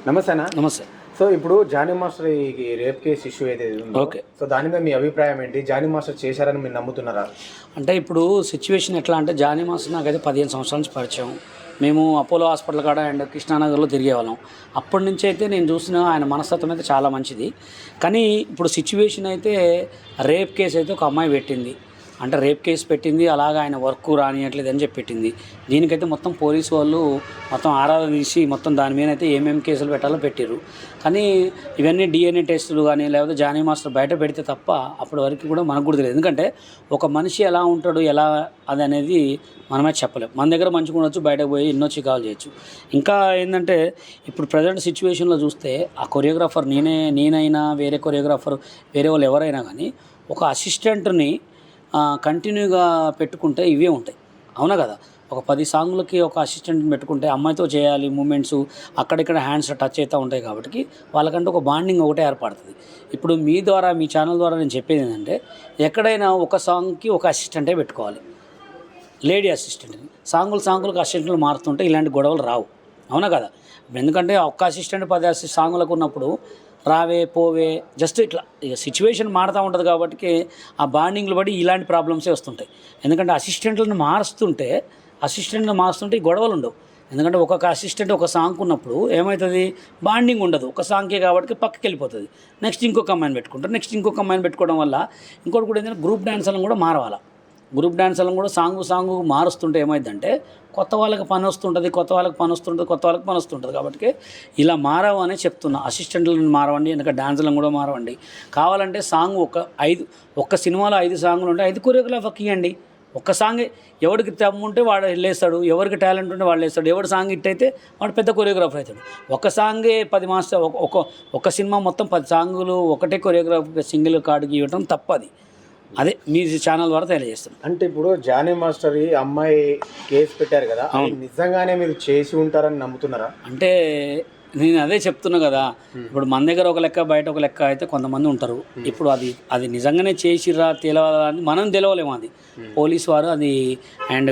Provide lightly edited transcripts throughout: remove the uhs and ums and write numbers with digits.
నమస్తే అన్న. నమస్తే. సో ఇప్పుడు జానీ మాస్టర్ ఈ రేప్ కేసు ఇష్యూ ఏదైతే ఉందో, ఓకే. సో దాని మీద మీ అభిప్రాయం ఏంటి? జానీ మాస్టర్ చేశారని మీరు నమ్ముతున్నారా? అంటే ఇప్పుడు సిచ్యువేషన్ ఎట్లా అంటే జానీ మాస్టర్ నాకైతే 15 సంవత్సరాల నుంచి పరిచయం. మేము అపోలో హాస్పిటల్ కాడ అండ్ కృష్ణానగర్లో తిరిగేవాళ్ళం. అప్పటి నుంచి అయితే నేను చూసిన ఆయన మనస్తత్వం అయితే చాలా మంచిది. కానీ ఇప్పుడు సిచ్యువేషన్ అయితే రేప్ కేసు అయితే ఒక అమ్మాయి పెట్టింది. అంటే రేప్ కేసు పెట్టింది, అలాగా ఆయన వర్క్ రానియట్లేదు అని చెప్పి పెట్టింది. దీనికైతే మొత్తం పోలీసు వాళ్ళు మొత్తం ఆరాధన తీసి మొత్తం దాని మీద అయితే ఏమేమి కేసులు పెట్టాలో పెట్టారు. కానీ ఇవన్నీ DNA టెస్టులు కానీ లేకపోతే జానీ మాస్టర్ బయట పెడితే తప్ప అప్పటి వరకు కూడా మనకు కూడా తెలియదు. ఎందుకంటే ఒక మనిషి ఎలా ఉంటాడు ఎలా అది అనేది మనమే చెప్పలేం. మన దగ్గర మంచిగా ఉండొచ్చు, బయటకు పోయి ఎన్నో చికాలు చేయొచ్చు. ఇంకా ఏంటంటే ఇప్పుడు ప్రజెంట్ సిచ్యువేషన్లో చూస్తే ఆ కొరియోగ్రాఫర్ నేనైనా వేరే కొరియోగ్రాఫర్ వేరే వాళ్ళు ఎవరైనా కానీ ఒక అసిస్టెంట్ని కంటిన్యూగా పెట్టుకుంటే ఇవే ఉంటాయి, అవునా కదా? ఒక 10 సాంగులకి ఒక అసిస్టెంట్ని పెట్టుకుంటే అమ్మాయితో చేయాలి మూమెంట్స్, అక్కడిక్కడ హ్యాండ్స్ టచ్ అవుతూ ఉంటాయి కాబట్టి వాళ్ళకంటే ఒక బాండింగ్ ఒకటే ఏర్పడుతుంది. ఇప్పుడు మీ ద్వారా మీ ఛానల్ ద్వారా నేను చెప్పేది ఏంటంటే ఎక్కడైనా ఒక సాంగ్కి ఒక అసిస్టెంటే పెట్టుకోవాలి, లేడీ అసిస్టెంట్ని. సాంగులకు అసిస్టెంట్లు మారుతుంటే ఇలాంటి గొడవలు రావు, అవునా కదా? ఎందుకంటే ఒక్క అసిస్టెంట్ 10 సాంగులకు ఉన్నప్పుడు రావే పోవే జస్ట్ ఇట్లా ఇక సిచ్యువేషన్ మారుతూ ఉంటుంది కాబట్టి ఆ బాండింగ్లు బట్టి ఇలాంటి ప్రాబ్లమ్సే వస్తుంటాయి. ఎందుకంటే అసిస్టెంట్లను మారుస్తుంటే ఈ గొడవలు ఉండవు. ఎందుకంటే ఒక్కొక్క అసిస్టెంట్ ఒక సాంగ్ ఉన్నప్పుడు ఏమవుతుంది, బాండింగ్ ఉండదు. ఒక సాంగ్కే కాబట్టి పక్కకి వెళ్ళిపోతుంది. నెక్స్ట్ ఇంకొక అమ్మాయిని పెట్టుకోవడం వల్ల ఇంకోటి కూడా ఏంటంటే గ్రూప్ డ్యాన్సర్లను కూడా మారవాలా. గ్రూప్ డ్యాన్సర్లను కూడా సాంగు మారుస్తుంటే ఏమైందంటే కొత్త వాళ్ళకి పని వస్తుంటుంది కాబట్టి ఇలా మారవనే చెప్తున్నా. అసిస్టెంట్లను మారవండి, ఎందుకంటే డాన్సర్లను కూడా మారవండి. కావాలంటే సాంగ్ ఒక్క సినిమాలో 5 సాంగులు ఉంటే 5 కొరియోగ్రాఫర్కి ఇవ్వండి. ఒక్క సాంగ్ ఎవరికి తమ్ముంటే వాడు వెళ్ళేస్తాడు, ఎవరికి టాలెంట్ ఉంటే వాడు వేస్తాడు. ఎవరి సాంగ్ హిట్ అయితే వాడు పెద్ద కొరియోగ్రాఫర్ అవుతాడు. ఒక సాంగే 10 మాస్టర్ ఒక సినిమా మొత్తం 10 సాంగులు ఒకటే కొరియోగ్రాఫర్ సింగిల్ కార్డుకి ఇవ్వడం తప్పది. అదే మీ ఛానల్ ద్వారా తెలియజేస్తాను. అంటే ఇప్పుడు జానీ మాస్టర్ ఈ అమ్మాయి కేసు పెట్టారు కదా, నిజంగానే మీరు చేసి ఉంటారని నమ్ముతున్నారా? అంటే నేను అదే చెప్తున్నా కదా, ఇప్పుడు మన దగ్గర ఒక లెక్క బయట ఒక లెక్క అయితే కొంతమంది ఉంటారు. ఇప్పుడు అది నిజంగానే చేసిర్రా తెలవాలని మనం తెలవలేము. అది పోలీసు వారు అది అండ్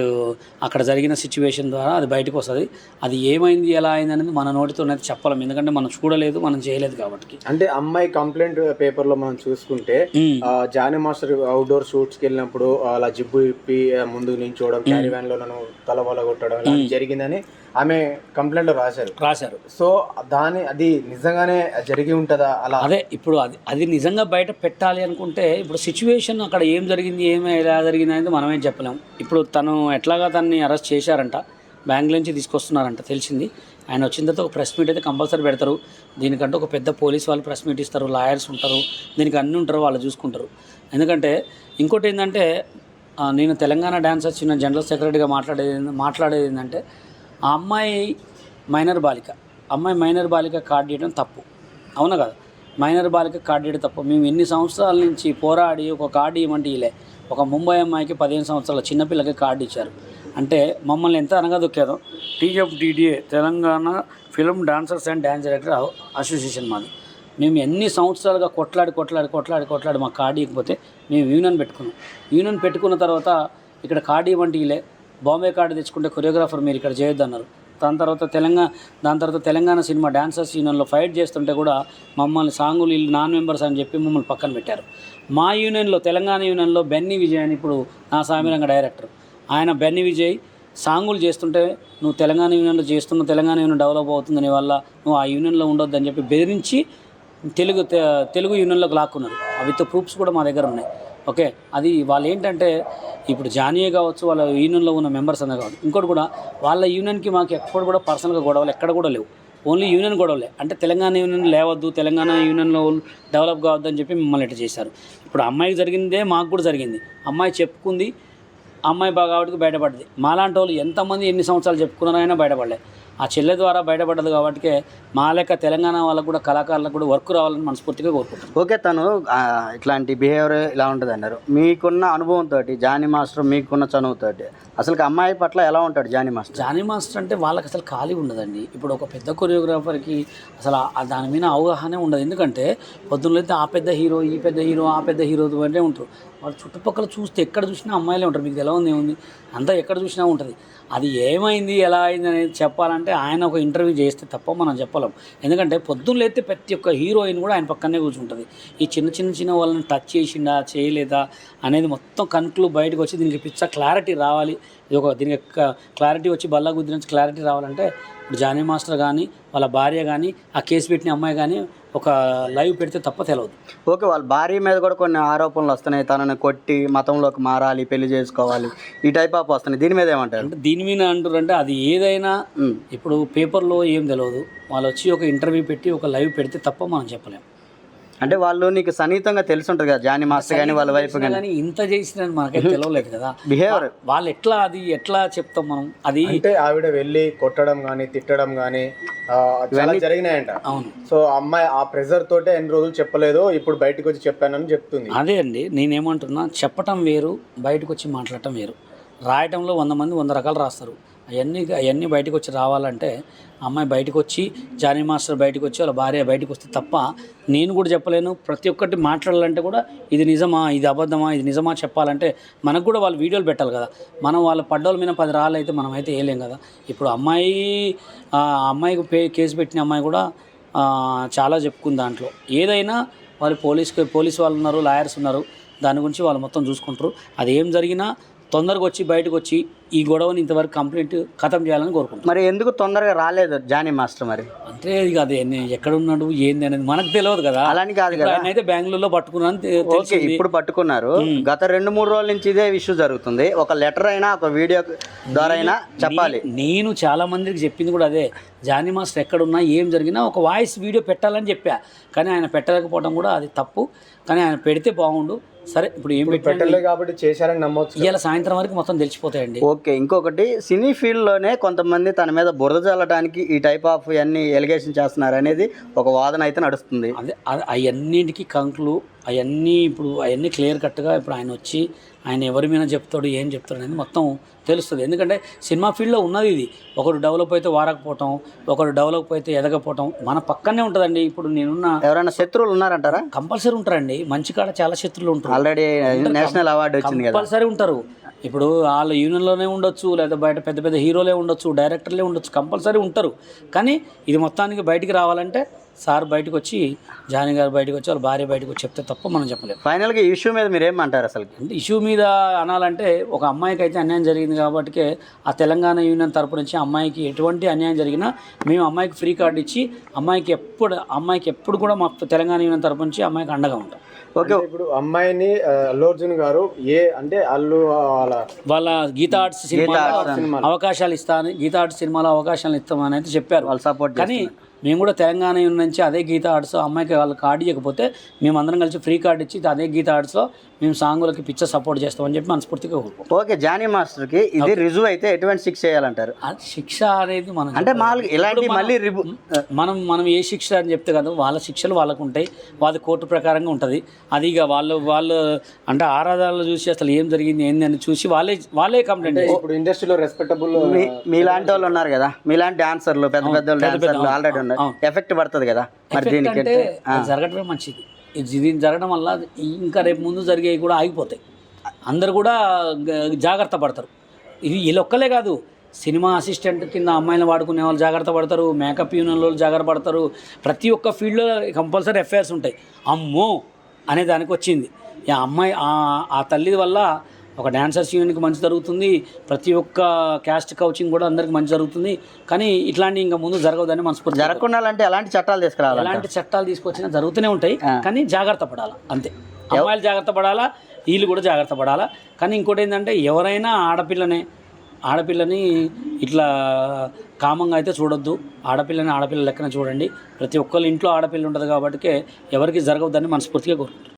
అక్కడ జరిగిన సిచ్యువేషన్ ద్వారా అది బయటకు వస్తుంది. అది ఏమైంది ఎలా అయింది అనేది మన నోటితో అయితే చెప్పలేము, ఎందుకంటే మనం చూడలేదు, మనం చేయలేదు కాబట్టి. అంటే అమ్మాయి కంప్లైంట్ పేపర్లో మనం చూసుకుంటే జానీ మాస్టర్ అవుట్డోర్ షూట్స్కి వెళ్ళినప్పుడు అలా జిబ్బు ఇప్పి ముందు నించోవడం, క్యారీ వ్యాన్లో నన్ను తలవల కొట్టడం ఇలా జరిగిందని ఆమె కంప్లైంట్లో రాశారు. సో అది నిజంగానే జరిగి ఉంటుందా? అలా అదే ఇప్పుడు అది నిజంగా బయట పెట్టాలి అనుకుంటే ఇప్పుడు సిచ్యువేషన్ అక్కడ ఏం జరిగింది ఎలా జరిగింది అనేది మనమే చెప్పలేము. ఇప్పుడు తనని అరెస్ట్ చేశారంట, బెంగళూరు నుంచి తీసుకొస్తున్నారంట తెలిసింది. ఆయన వచ్చిన తర్వాత ఒక ప్రెస్ మీట్ అయితే కంపల్సరీ పెడతారు. దీనికంటే ఒక పెద్ద పోలీస్ వాళ్ళు ప్రెస్ మీట్ ఇస్తారు, లాయర్స్ ఉంటారు, దీనికి అన్నీ ఉంటారు, వాళ్ళు చూసుకుంటారు. ఎందుకంటే ఇంకోటి ఏంటంటే నేను తెలంగాణ డాన్సర్స్ యూనియన్ జనరల్ సెక్రటరీగా మాట్లాడేది ఏంటంటే ఆ అమ్మాయి మైనర్ బాలిక కార్డు ఇవ్వడం తప్పు, అవునా కదా? మైనర్ బాలిక కార్డు ఇవ్వడం తప్పు. మేము ఎన్ని సంవత్సరాల నుంచి పోరాడి ఒక కార్డు ఇవ్వమంటే ఇలా ఒక ముంబై అమ్మాయికి 15 సంవత్సరాల చిన్నపిల్లకి కార్డు ఇచ్చారు. అంటే మమ్మల్ని ఎంత అనగదొక్కారో. TFDDA Telangana film dancers and dance director association మాది. మేము ఎన్ని సంవత్సరాలుగా కొట్లాడి మా కార్డు ఇవ్వకపోతే మేము యూనియన్ పెట్టుకున్న తర్వాత ఇక్కడ కార్డు ఇవ్వండి ఇలా బాంబే కార్డు తెచ్చుకుంటే కొరియోగ్రాఫర్ మీరు ఇక్కడ చేయొద్దు అన్నారు. దాని తర్వాత తెలంగాణ సినిమా డాన్సర్స్ యూనియన్లో ఫైట్ చేస్తుంటే కూడా మమ్మల్ని సాంగులు వీళ్ళు నాన్ మెంబర్స్ అని చెప్పి మమ్మల్ని పక్కన పెట్టారు. మా యూనియన్లో తెలంగాణ యూనియన్లో బెన్నీ విజయ్ అని ఇప్పుడు నా సామిరంగ డైరెక్టర్, ఆయన బెన్నీ విజయ్ సాంగులు చేస్తుంటే నువ్వు తెలంగాణ యూనియన్లో చేస్తున్న తెలంగాణ యూనియన్ డెవలప్ అవుతుంది వల్ల నువ్వు ఆ యూనియన్లో ఉండొద్దు అని చెప్పి బెదిరించి తెలుగు యూనియన్లోకి లాక్కున్నారు. విత్ ప్రూఫ్స్ కూడా మా దగ్గర ఉన్నాయి. ఓకే, అది వాళ్ళు ఏంటంటే ఇప్పుడు జానీయే కావచ్చు, వాళ్ళ యూనియన్లో ఉన్న మెంబర్స్ అనే కావచ్చు, ఇంకోటి కూడా వాళ్ళ యూనియన్కి మాకు ఎప్పుడు కూడా పర్సనల్గా గొడవలు ఎక్కడ కూడా లేవు. ఓన్లీ యూనియన్ గొడవలే. అంటే తెలంగాణ యూనియన్ లేవద్దు, తెలంగాణ యూనియన్లో డెవలప్ కావద్దు అని చెప్పి మిమ్మల్ని ఇట్లా చేశారు. ఇప్పుడు అమ్మాయికి జరిగిందే మాకు కూడా జరిగింది. అమ్మాయి చెప్పుకుంది, అమ్మాయి బాగా కాబట్టి బయటపడింది. మాలాంటి వాళ్ళు ఎంతమంది ఎన్ని సంవత్సరాలు చెప్పుకున్నారైనా బయటపడలే. ఆ చెల్లె ద్వారా బయటపడ్డది కాబట్టి మా లెక్క తెలంగాణ వాళ్ళకు కూడా కళాకారులకు కూడా వర్క్ రావాలని మనస్ఫూర్తిగా కోరుకుంటాం. ఓకే, తను ఇట్లాంటి బిహేవియర్ ఇలా ఉంటుంది అన్నారు. మీకున్న అనుభవంతో జానీ మాస్టర్, మీకున్న చనువుతో అసలు అమ్మాయి పట్ల ఎలా ఉంటాడు జానీ మాస్టర్ అంటే వాళ్ళకి అసలు ఖాళీ ఉండదండి. ఇప్పుడు ఒక పెద్ద కొరియోగ్రాఫర్కి అసలు దాని మీద అవగాహన ఉండదు. ఎందుకంటే పొద్దున్నైతే ఆ పెద్ద హీరో, ఈ పెద్ద హీరో, ఆ పెద్ద హీరో అంటే ఉంటారు. వాళ్ళు చుట్టుపక్కల చూస్తే ఎక్కడ చూసినా అమ్మాయిలే ఉంటారు. మీకు ఎలా ఉంది అంతా ఎక్కడ చూసినా ఉంటుంది. అది ఏమైంది ఎలా అయింది అనేది చెప్పాలంటే చెప్పాలంటే ఆయన ఒక ఇంటర్వ్యూ చేస్తే తప్ప మనం చెప్పలేం. ఎందుకంటే పొద్దున్న లేస్తే ప్రతి ఒక్క హీరోయిన్ కూడా ఆయన పక్కనే కూర్చుంటుంది. ఈ చిన్న వాళ్ళని టచ్ చేసిండా చేయలేదా అనేది మొత్తం కనుకలు బయటకు వచ్చి దీనికి పిచ్చ క్లారిటీ రావాలి. ఇది ఒక దీనికి క్లారిటీ వచ్చి బల్లా గుద్ది నుంచి క్లారిటీ రావాలంటే ఇప్పుడు జానీ మాస్టర్ కానీ వాళ్ళ భార్య కానీ ఆ కేసు పెట్టిన అమ్మాయి కానీ ఒక లైవ్ పెడితే తప్ప తెలియదు. ఓకే, వాళ్ళ భార్య మీద కూడా కొన్ని ఆరోపణలు వస్తున్నాయి, తనని కొట్టి మతంలోకి మారాలి, పెళ్లి చేసుకోవాలి, ఈ టైప్ ఆఫ్ వస్తున్నాయి. దీని మీద ఏమంటారు? అంటే దీని మీద అంటారంటే అది ఏదైనా ఇప్పుడు పేపర్లో ఏం తెలియదు. వాళ్ళు వచ్చి ఒక ఇంటర్వ్యూ పెట్టి ఒక లైవ్ పెడితే తప్ప మనం చెప్పలేం. అంటే వాళ్ళు నీకు సన్నిహితంగా తెలిసి ఉంటుంది కదా, జానీ మాస్టర్ కానీ వాళ్ళ వైఫ్ కానీ. ఇంత చేసిన మనకైతే తెలియలేదు కదా బిహేవియర్. వాళ్ళు ఎట్లా చెప్తాం మనం? అది అంటే ఆవిడ వెళ్ళి కొట్టడం కానీ తిట్టడం కానీ చాలా జరిగినాయంట. అవును. సో అమ్మాయి ఆ ప్రెజర్ తోటే ఎన్ని రోజులు చెప్పలేదు, ఇప్పుడు బయటకు వచ్చి చెప్పానని చెప్తుంది. అదే అండి నేనేమంటున్నా, చెప్పటం వేరు, బయటకు వచ్చి మాట్లాడటం వేరు. రాయటంలో 100 మంది 100 రకాలు రాస్తారు. అవన్నీ బయటకు వచ్చి రావాలంటే అమ్మాయి బయటకు వచ్చి జానీ మాస్టర్ బయటకు వచ్చి వాళ్ళ భార్య బయటకు వస్తే తప్ప నేను కూడా చెప్పలేను. ప్రతి ఒక్కటి మాట్లాడాలంటే కూడా ఇది నిజమా, ఇది అబద్ధమా, ఇది నిజమా చెప్పాలంటే మనకు కూడా వాళ్ళు వీడియోలు పెట్టాలి కదా. మనం వాళ్ళ పడ్డోళ్ళ మీద 10 రాళ్ళు అయితే మనం అయితే వేయలేం కదా. ఇప్పుడు అమ్మాయికి కేసు పెట్టిన అమ్మాయి కూడా చాలా చెప్పుకుంది. దాంట్లో ఏదైనా వాళ్ళు పోలీస్ వాళ్ళు ఉన్నారు, లాయర్స్ ఉన్నారు, దాని గురించి వాళ్ళు మొత్తం చూసుకుంటారు. అది ఏం జరిగినా తొందరగా వచ్చి బయటకు వచ్చి ఈ గొడవని ఇంతవరకు కంప్లీట్ ఖతం చేయాలని కోరుకుంటున్నాను. మరి ఎందుకు తొందరగా రాలేదు జానీ మాస్టర్? మరి అంటే ఇది అదే ఎక్కడ ఉన్నాడు ఏంది అనేది మనకు తెలియదు కదా. అలాని కాదు కదా, ఆయన అయితే బెంగళూరులో పట్టుకున్నాను. ఓకే, ఇప్పుడు పట్టుకున్నారు. గత 2-3 రోజుల నుంచి ఇదే ఇష్యూ జరుగుతుంది. ఒక లెటర్ అయినా ఒక వీడియో ద్వారా అయినా చెప్పాలి. నేను చాలా మందికి చెప్పింది కూడా అదే, జానీ మాస్టర్ ఎక్కడున్నా ఏం జరిగినా ఒక వాయిస్ వీడియో పెట్టాలని చెప్పా. కానీ ఆయన పెట్టలేకపోవడం కూడా అది తప్పు. కానీ ఆయన పెడితే బాగుండు. సరే ఇప్పుడు ఏం పెట్టలేదు కాబట్టి చేశారని నమ్మొచ్చు. ఇవాళ సాయంత్రం వరకు మొత్తం తెలిసిపోతాయండి. ఓకే, ఇంకొకటి సినీ ఫీల్డ్లోనే కొంతమంది తన మీద బురద చల్లడానికి ఈ టైప్ ఆఫ్ అన్ని ఎలిగేషన్ చేస్తున్నారు అనేది ఒక వాదన అయితే నడుస్తుంది. అదే అవన్నిటికీ కంకులు అవన్నీ క్లియర్ కట్గా ఇప్పుడు ఆయన వచ్చి ఆయన ఎవరి మీద చెప్తాడు ఏం చెప్తాడు అనేది మొత్తం తెలుస్తుంది. ఎందుకంటే సినిమా ఫీల్డ్లో ఉన్నది ఇది. ఒకరు డెవలప్ అయితే వారకపోవటం, ఒకరు డెవలప్ అయితే ఎదగపోవటం మన పక్కనే ఉంటుందండి. ఇప్పుడు నేనున్న ఎవరైనా శత్రువులు ఉన్నారంటారా? కంపల్సరీ ఉంటారండి. మంచి కాడ చాలా శత్రువులు ఉంటారు. ఆల్రెడీ నేషనల్ అవార్డు వచ్చింది కదా, కంపల్సరీ ఉంటారు. ఇప్పుడు వాళ్ళ యూనియన్లోనే ఉండొచ్చు, లేదా బయట పెద్ద పెద్ద హీరోలే ఉండొచ్చు, డైరెక్టర్లే ఉండొచ్చు, కంపల్సరీ ఉంటారు. కానీ ఇది మొత్తానికి బయటికి రావాలంటే సార్ బయటకు వచ్చి, జానీ గారు బయటకు వచ్చి, వాళ్ళ భార్య బయటకు వచ్చి చెప్తే తప్ప మనం చెప్పలేము. ఫైనల్గా ఈ ఇష్యూ మీద మీరు ఏమంటారు? అసలు అంటే ఇష్యూ మీద అనాలంటే ఒక అమ్మాయికి అయితే అన్యాయం జరిగింది కాబట్టి ఆ తెలంగాణ యూనియన్ తరపు నుంచి అమ్మాయికి ఎటువంటి అన్యాయం జరిగినా మేము అమ్మాయికి ఫ్రీ కార్డు ఇచ్చి అమ్మాయికి ఎప్పుడు కూడా మా తెలంగాణ యూనియన్ తరపు నుంచి అమ్మాయికి అండగా ఉంటాం. ఓకే, ఇప్పుడు అమ్మాయిని అల్లు అర్జున్ గారు అంటే వాళ్ళ గీతా ఆర్ట్స్ సినిమాలో అవకాశాలు ఇస్తాను, గీతా ఆర్ట్స్ సినిమాలో అవకాశాలు ఇస్తామని అయితే చెప్పారు. వాళ్ళు సపోర్ట్. కానీ మేము కూడా తెలంగాణ నుంచి అదే గీతా ఆర్ట్స్ అమ్మాయికి వాళ్ళకి కార్డు ఇవ్వకపోతే మేము అందరం కలిసి ఫ్రీ కార్డు ఇచ్చి అదే గీతా ఆర్ట్స్లో మేము సాంగులకి పిక్చర్ సపోర్ట్ చేస్తామని చెప్పి మనస్ఫూర్తిగా కోరుకుంటాం. ఓకే, జానీ మాస్టర్కి ఇది రుజువు అయితే ఎటువంటి శిక్ష చేయాలంటారు? శిక్ష అనేది మనం అంటే ఇలాంటి మళ్ళీ మనం ఏ శిక్ష అని చెప్తే కదా, వాళ్ళ శిక్షలు వాళ్ళకు ఉంటాయి. వాళ్ళ కోర్టు ప్రకారంగా ఉంటుంది. అది ఇక వాళ్ళు అంటే ఆరాధాలు చూసి అసలు ఏం జరిగింది ఏంది అని చూసి వాళ్ళే కంప్లైంట్. ఇప్పుడు ఇండస్ట్రీలో రెస్పెక్టబుల్ మీలాంటి వాళ్ళు ఉన్నారు కదా, మీలాంటి డాన్సర్లు పెద్ద డాన్సర్లు ఆల్రెడీ ఉన్నారు, ఎఫెక్ట్ పడుతుంది కదా. మరి దీనికంటే జరగడమే మంచిది. దీన్ని జరగడం వల్ల ఇంకా రేపు ముందు జరిగేవి కూడా ఆగిపోతాయి. అందరు కూడా జాగ్రత్త పడతారు. ఇది వీళ్ళొక్కలే కాదు, సినిమా అసిస్టెంట్ కింద అమ్మాయిలను వాడుకునే వాళ్ళు జాగ్రత్త పడతారు, మేకప్ యూనియన్లో జాగ్రత్త పడతారు. ప్రతి ఒక్క ఫీల్డ్లో కంపల్సరీ ఎఫ్ఐఆర్స్ ఉంటాయి. అమ్మో అనే దానికి వచ్చింది ఈ అమ్మాయి ఆ తల్లి వల్ల ఒక డాన్సర్స్ యూనియన్కి మంచి జరుగుతుంది, ప్రతి ఒక్క క్యాస్ట్ కౌచింగ్ కూడా అందరికి మంచి జరుగుతుంది. కానీ ఇట్లాంటి ఇంకా ముందు జరగదని మనస్ఫూర్తి. జరగకుండా అంటే ఎలాంటి చట్టాలు తీసుకురావాలి? ఎలాంటి చట్టాలు తీసుకొచ్చినా జరుగుతూనే ఉంటాయి. కానీ జాగ్రత్త పడాలా అంతే. అమ్మాయిలు జాగ్రత్త పడాలా, వీళ్ళు కూడా జాగ్రత్త పడాలా. కానీ ఇంకోటి ఏంటంటే ఎవరైనా ఆడపిల్లని ఇట్లా కామంగా అయితే చూడొద్దు. ఆడపిల్ల లెక్కన చూడండి. ప్రతి ఒక్కళ్ళ ఇంట్లో ఆడపిల్ల ఉంటుంది కాబట్టి ఎవరికి జరగవద్దని మనస్ఫూర్తిగా కోరుకుంటారు.